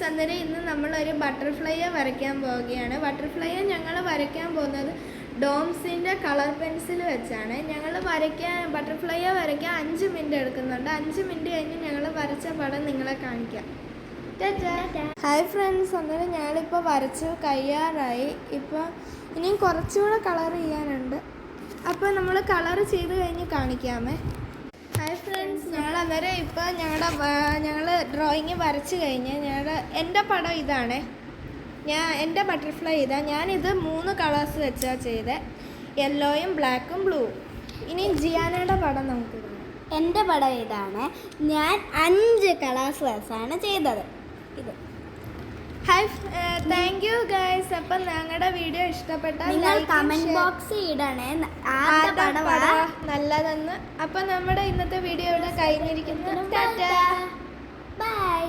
അന്നേരം ഇന്ന് നമ്മളൊരു ബട്ടർഫ്ലൈയെ വരയ്ക്കാൻ പോവുകയാണ്. ബട്ടർഫ്ലൈയെ ഞങ്ങൾ വരയ്ക്കാൻ പോകുന്നത് ഡോംസിൻ്റെ കളർ പെൻസിൽ വെച്ചാണ്. ഞങ്ങൾ ബട്ടർഫ്ലൈയെ വരയ്ക്കാൻ 5 മിനിറ്റ് എടുക്കുന്നുണ്ട്. 5 മിനിറ്റ് കഴിഞ്ഞ് ഞങ്ങൾ വരച്ച പടം നിങ്ങളെ കാണിക്കാം. ഹായ് ഫ്രണ്ട്സ്, അന്നേരം ഞങ്ങളിപ്പോൾ വരച്ചു കഴിയാറായി. ഇപ്പോൾ ഇനിയും കുറച്ചുകൂടെ കളർ ചെയ്യാനുണ്ട്. അപ്പോൾ നമ്മൾ കളർ ചെയ്ത് കഴിഞ്ഞ് കാണിക്കാമേ. ഹായ് ഫ്രണ്ട്സ്, ഞങ്ങൾ അന്നേരം ഇപ്പോൾ ഞങ്ങൾ ഡ്രോയിങ് വരച്ച് കഴിഞ്ഞ് എൻ്റെ പടം ഇതാണ്. എൻ്റെ ബട്ടർഫ്ലൈ ഇതാ. ഞാനിത് 3 കളേഴ്സ് വെച്ചാണ് ചെയ്തത്, യെല്ലോയും ബ്ലാക്കും ബ്ലൂവും. ഇനി ജിയാനയുടെ പടം നമുക്ക് കാണാം. എൻ്റെ പടം ഇതാണ്. ഞാൻ 5 കളേഴ്സ് വെച്ചാണ് ചെയ്തത്. ഇത് ഹായ്, താങ്ക് യു ഗൈസ്. അപ്പം ഞങ്ങളുടെ വീഡിയോ ഇഷ്ടപ്പെട്ടാൽ നിങ്ങൾ കമന്റ് ബോക്സിൽ ഇടണേ നല്ലതെന്ന്. അപ്പം നമ്മുടെ ഇന്നത്തെ വീഡിയോ ഇവിടെ കഴിഞ്ഞിരിക്കുന്നു. ടാറ്റാ, ബൈ.